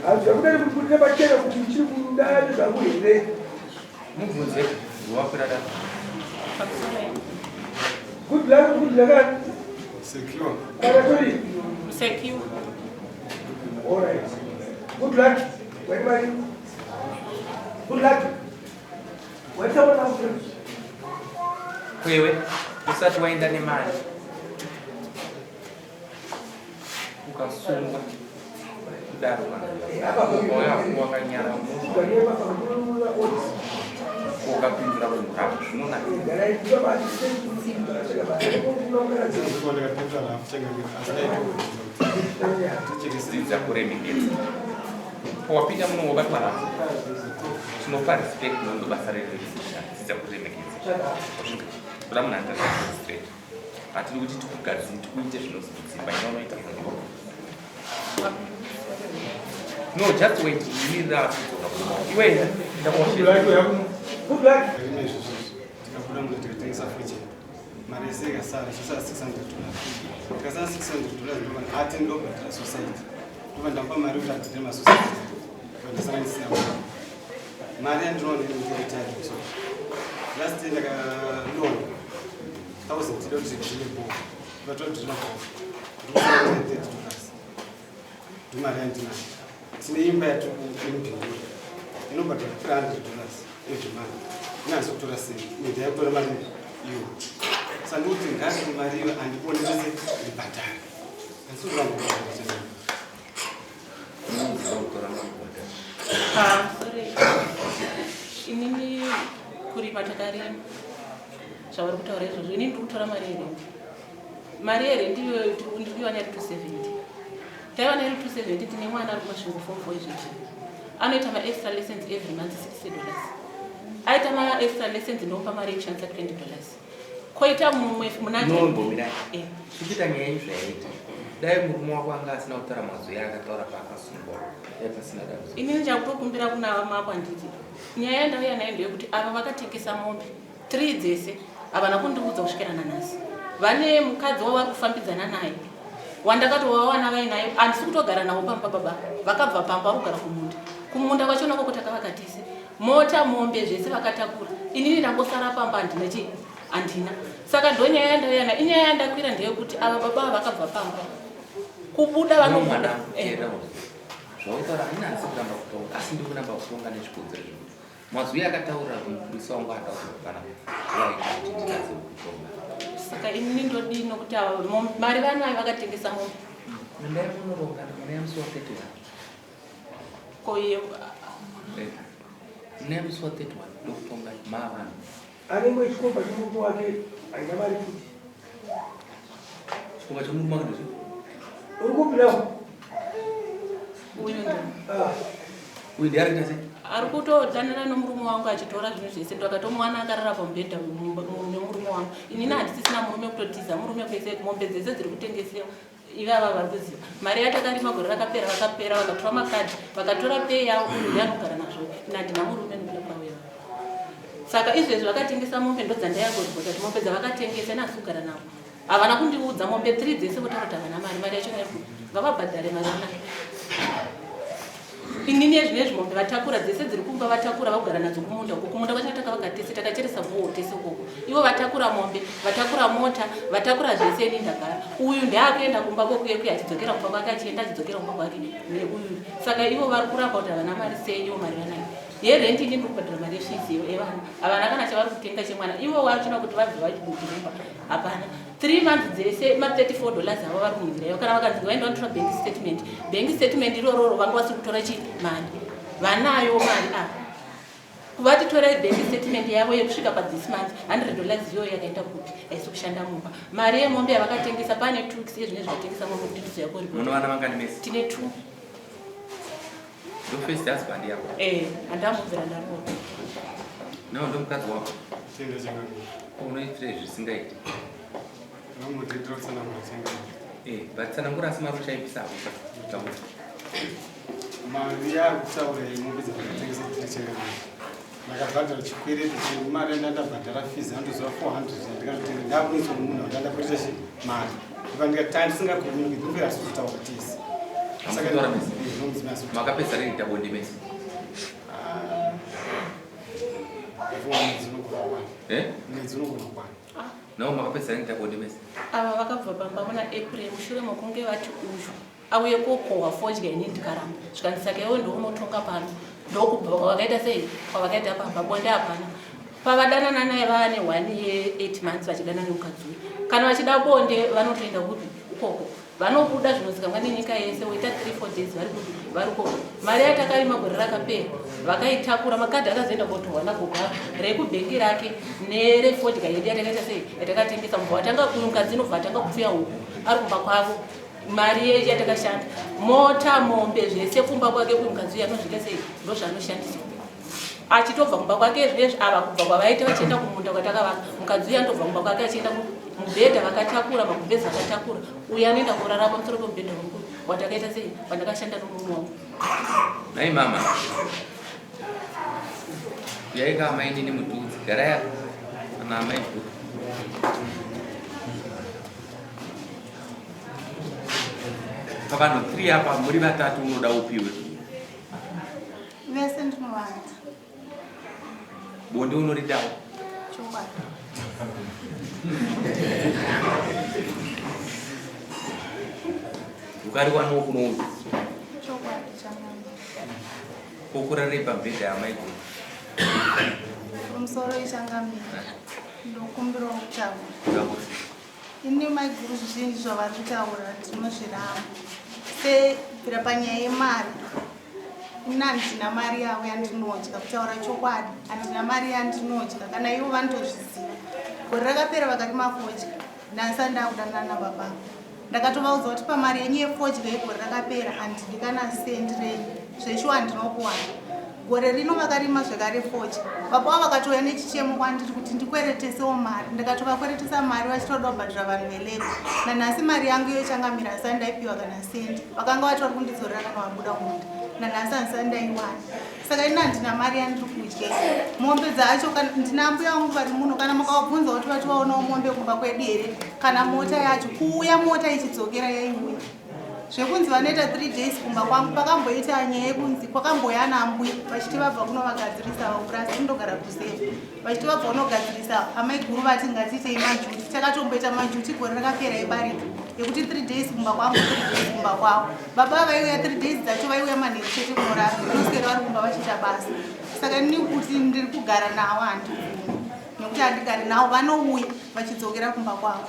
azakudai kuti bachera kuti chiri kundani zakuire mubvunze wakwira data good luck secure secure all right good luck everybody good luck what's up now wewe usati waenda nemali ukasungwa kudaro wakanyara ukapindura kumurava zvinona dzidza kuremekedza wapinda muno wabatwara tinopa respect nondo basa rerevisha dzidza kuremekedza kuda munhu andaaa straight hatiri kuti tikugadzini tikuite zvinozidzimba inonoita zvongo no just wait mirira kudzoka iwe good luck tikakura munhu tikatengesa fridge mari yese ikasara zvosara $600 tikasara $600 ndobani ati ndobhadhara society ndoba ndapa mari kuti abhadhare masociety ndasara ndisina mari yandinoona ndinoitaita so last year ndakalona 1000 ndida kuti ndinebo vatoti ndinabo $30 ndimari yandinayo tine imba yatokuimbingo inobhadhara $300 every month inazo kutora sei inde yakutora mari iyo sandikuti ngati mari iyo andibonese ndibhadhare inini kurima takarima zvauri kutaura izvozvo inini ndiri kutora mari here ndiriwana iri 270 taiwana iri 270 tine mwana ari kumasvingo form 4 izvezvi anoita maextra lessons every month $60 aita maextra lessons ndomupa mari yekushandisa $20 koita mumwe munanombomira zvichita nyaya izvayaita dai murume wako anga asina kutaura mazwi akataura paakasungwa pasina dambudziko inini ndakutokumbira kuna mako anditi nyaya yandauya nayo ndeyekuti ava vakatengesa mombe 3 dzese havana kundiudza kusvikira nanhasi vane mukadzi wavo vari kufambidzana naye wandakatovawana vainayo handisi kutogara navo pamba baba vakabva pamba vari kugara kumunda kwacho nako kutakavaka tese mota mombe zvese vakatakura inini ndangosara pamba handina saka ndo nyaya yandauya nayo inyaya yandakwira ndeyekuti ava baba vakabva pamba kubuda vanomwana zvautaura handina handisi kuramba kutonga asi ndiri kuramba kutonga nezvikodzero zvinhu mazwi akataura mupurisa wangu ataurana waikuti ndinatse kutonga saka inini ndodii nokuti mari vanayo vakatengesa mombe ndai munoronga mwana yamusi wa31 koye muna yamusi wa 31 ndokutonga mavanhu anenge chikomba chomurume wake aina mari kuti chikomba chomurume wake ndozvo uri kupinawo uyu ndiari kuita sei ari kutodanana nomurume wangu achitora zvinhu zvese ndakatomwana akarara pamubhedha nemurume wangu inini handisisina murume kutotiza murume kwese mombe dzese dziri kutengesewa ivava vari kuziva mari yatakarima gore vakapera vakatora makadhi vakatora pei yavo uyu ndianogara nazvo ina handina murume nokuda kwaweva saka izvezvi vakatengesa mombe ndodzandayagoribota kuti mombe dzavakatengesa nasi kugara navo havana kundiudza mombe 3 dzese kutaura kuti havana mari yacho nayo vavabhadhare mari anayo inini yezvinezvi mombe vatakura dzese dziri kumba vatakura vagara nadzo kumunda uko kumunda kwachatakavaka tese takacheresa vuo tese ukoko ivo vatakura mombe vatakura mota vatakura zvese ini ndagara uyu ndeakuenda kumba kokuye achidzokera kumba kwake achienda achidzokera kumba kwake neuyu saka ivo vari kuramba kuti havana mari sei ivo mari vanayo yerenti ini ndiri kubhadhara mari yefisi evana havana kana chavari kutenga chemwana ivo vachina kuti vabve vachibudirumba hapana 3 months dzese $34 avo vari kumuzirayo kana vakanzi vaenda vanotora bank statement irororo vanga vasiri kutora mari vanayo mari kuvatitore bank statement yavo yekusvika pathis month $100 iyoyo yakaenda kuti haisi kushanda mumba mari yemombe yavakatengesa pane 2 weeks yezvine zvatengesa mombe kuti munovana vangani mesi tine 2 ndo first husband yako handamubvira ndaruo nawo ndo mukadzi wako tenda changu unoitire zvisingaiti nomudhidhira kutsanangura changu but tsanangura asi mari uchaipisa kutaura mari yakutaura imombe dzavakatengesa kuti changu ndakabhadhara chikwereti mari ndandabhadhara fees handoziva 400 ndikatotenga ndakunoiswa nomunhu wandandakuita mari ndikandikati ndisingagoni ndikufira asi kutaura tese Amatora mesi. Makapesa rini tabondi mesi. No makapesa rini tabondi mesi. Ava vakabva pamba muna April mushure mokunge vati uyu auye kokohwa fodya ini ndikaramba zvikandisaka iwe ndounotonga pano ndokubva kwavakaita sei kwavakaita pamba bonde hapana pavadanana naye vane 1 year 8 months vachidana nemukadzi uyu kana vachida bonde vanotoenda kuti ukoko vanobuda zvinozikamwa nenyika yese woita 3-4 days vari koko mari yatakarima gore rakapera vakaitakura makadhi akazoenda kotorwa nagoga rekubhengi rake nerefodya yedu yatakaita sei yatakatengesa mubva watanga mukadzi inobva atanga kupfuya huku ari kumba kwavo mari yedu yatakashanda mota mombe zvese kumba kwake uyu mukadzi uyu anozvika sei ndozvaanoshandisa achitobva kumba kwake zvezvi ava kubva kwavaita vachienda kumunda kwatakavaka mukadzi uyu anotobva kumba kwake achienda mubhedha vakatakura magumbezi vakatakura uyu anoenda kurara pamusoro pemubhedha mukuru watakaita sei vandakashanda nomunhu wangu. Nai mama yaika amainini mutudzi garaya ana amaiku pavanhu 3 apa muri vatatu unoda upiwe vese ndinovanda bonde unoridawo chokwadi ukariwanawo kunouri chokwadi changu kokurarei pamubhedha yamaiku umusoro ichangamira ndokumbirawo kutaura ini maiguru zvizhinji zvavari kutaura ndinozviramba sebvira panyaya yemari ina handina mari yavo yandinodya kutaura chokwadi handina mari yandinodya kana ivo vanotozviziva gore rakapera vakati mafodya nhasi ndakudanana nababa ndakatovaudza kuti pamari yenyu yefodya yegore rakapera handidi kana sendi renyu zveshuwa handinokuwana gore rino vakarima zvekare fodya baba vakatouya nechichemo kwandiri kuti ndikweretesewo mari ndikatovakweretesa mari vachitoda kubhadhira vanhu velebo nanhasi mari yangu iyo ichangamira asati ndaipiwa kana sendi vakanga vatori kundidzorera kana vabuda munda nanhasi handisati ndaiwana saka ina handina mari yandiri kudya mombe dzacho ndina mbuya vangu vari muno kana makavabvunza kuti vati vaonawo mombe kumba kwedu here kana mota yacho kuuya mota ichidzokera yaiuya zvekunzi vanoita 3 days kumba kwangu pakamboita nyaya yekunzi kwakamboya nambuya vachiti vabva kunovagadzirisa vaurasi kundogara kusefa vachiti vabva kunogadzirisa amaiguru vati ngatiitei majuti takatomboita majuti gore rakapera ebarika yekuti 3 days kumba kwangu 3 days kumba kwavo baba vaiuya 3 days dzacho vaiuya manheru chete kunorara vanoswera vari kumba vachiita basa saka ini kuti ndiri kugara navo handikuvumi nekuti handigari navo vanouya vachidzokera kumba kwavo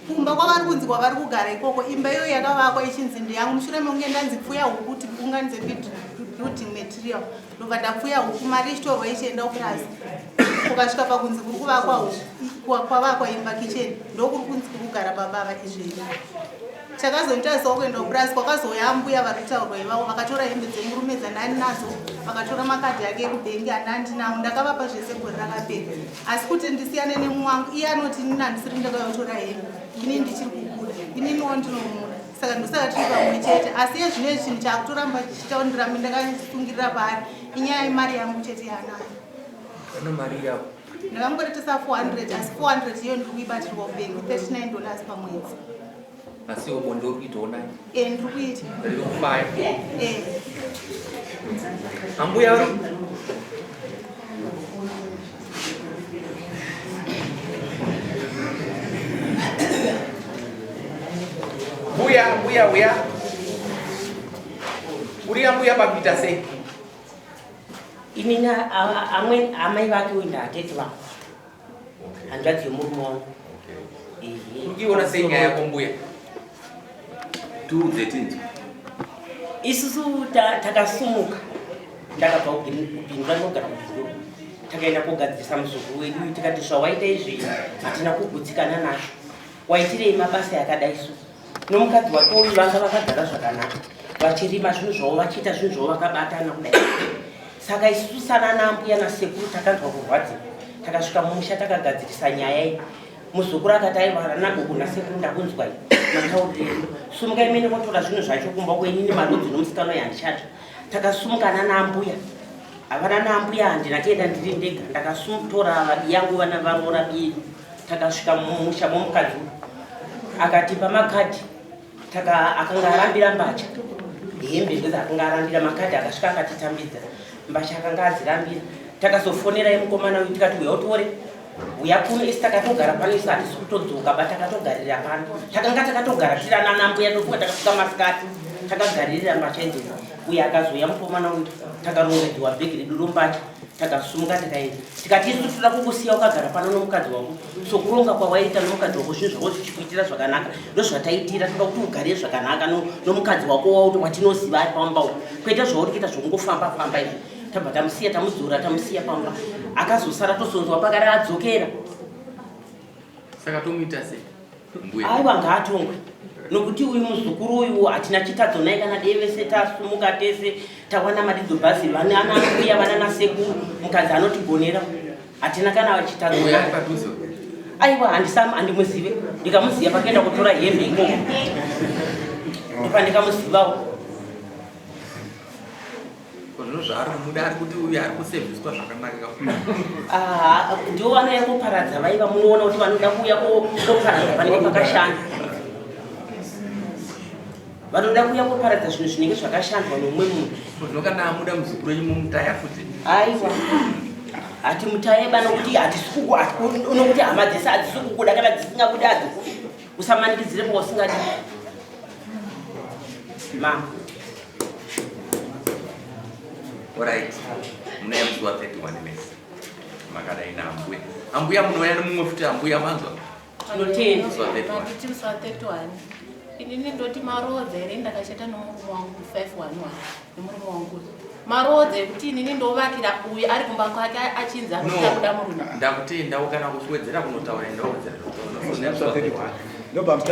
kumba kwavari kunzi kwavari kugara ikoko imba iyo yakavakwa ichinzi ndeyangu mushure mekunge ndanzi pfuya huku kuti unganidze building material ndobva ndapfuya huku mari ichitorwa ichienda kupurazi ukasvika pakunzi kuri kuvakwa kwavakwa imba kicheni ndokuri kunzi kuri kugara babava izveni chakazoitasawo kuenda kupurazi kwakazoya mbuya vari kutaurwa ivavo vakatora hembe dzemurume dzandani nadzo vakatora makadhi ake ekubhengi andandinawo ndakavapa zvese gore rakapera asi kuti ndisiyane nemumwangu iye anoti inini handisiri ndakayotora hembe ini ndichiri kukura ininiwo ndinomuna saka ndosaka tiri pamwe chete asi ye zvino chinhu chakutoramba chichitawo ndirambe ndakasungirira paari inyaya yemari yangu chete yanayo kana mari yavo ndakangweretesa 400 asi 400 iyo ndiri kuibatirwa kubhengi $39 pamwedzi asi iwo bonde uri kuitawo nani ndiri kuita riri kufaya ambuya uri mbuya uri ambuya papita sei inina amai vake uinda atete vangu hanzvadzi yemurume wangu ukiona sei nyaya yako mbuya tiudze tinzi isusu takasumuka ndakabva kubhindura ndogara kubhindura takaenda kogadzirisa muzukuru wedu tikati zvawaita izvi hatina kugutsikana nazvo waitirei mabasa yakadai so nomukadzi wake uyu vanga vakagara zvakanaka vachirima zvinhu zvavo vachiita zvinhu zvavo vakabatana kudai saka isusu sana nambuya nasekuru takanzwa kurwadziwa takasvika mumusha takagadzirisa nyaya iyi muzukuru akati aivara nagogo nasekuru ndakunzwai mataurire sumukai mene kotora zvinhu zvacho kumba kwenini madodzi nomusikano yandichatsva takasumukana nambuya havana nambuya handina kuenda ndiri ndega ndakasutora vabi yangu vana vamora biedu takasvika mumusha momukadzi akatipa makadhi akanga arambira mbacha hembe ndedzakanga arambira makadhi akasvika akatitambidza mbasha akanga adzirambira takazofonera mukomana uyu tikati uya utore uya kuno isi takatogara pano isi hatisi kutodzoka ba takatogarira pano takanga takatogara tirana nambuya tofuka takasvika masikati takagaririra mbasha idzodzi uya akazoya mukomana uyu takarongedzwa bhegi redu rombasha takasumuka tikaenda tikati isu toda kukusiya ukagara pano nomukadzi wako sokuronga kwawaita nomukadzi wako zvinhu zvako tichikuitira zvakanaka ndozvataitira toda kuti ugare zvakanaka nomukadzi wako wauti watinoziva ari pamba kwete zvauri kuita zvokungofamba famba izvi tabva tamusiya tamudzura tamusiya pamba akazosara tosonzwa pakare adzokera saka tomuita sei mbuya aiwa ngaatongwe nokuti uyu muzukuru uyu hatina chitadzo naye kana dei vese tasumuka tese tawana madidzo bhazi vana anambuya vana nasekuru mukadzi anotigonera hatina kana chitadzo padhuze aiwa handimuzive ndikamuziva pakaenda kutora hembe ikoko ipa ndikamuzivawo zvino zvaari kumuda ari kuti uyu ari kusevhiswa zvakanaka ndiwo vana yekuparadza vaiva munoona kuti vanoda kuuya koparadza panenge pakashanda vanoda kuuya koparadza zvinhu zvinenge zvakashandwa nomumwe munhu zvino kana amuda muzukuru wenyu mumutaya futi aiwa hati mutayeba nokuti nokuti hama dzese hadzisi kukuda kana dzisingakuda hadzikuda usamanikidzire pausingadi ma Alright, muna musi wa 31 mesi makadai naambuya munouya nemumwe futi ambuya manzwa tinotenda musi wa 31 Handiti musi wa 31 inini ndoti marodza here ndakashata nomurume wangu 511 nemurume wangu marodza ekuti inini ndovakira uyu ari kumba kwake achinzi akuda murume ndakutendawo kana kuwedzera kunotaura ndawedzera Nobody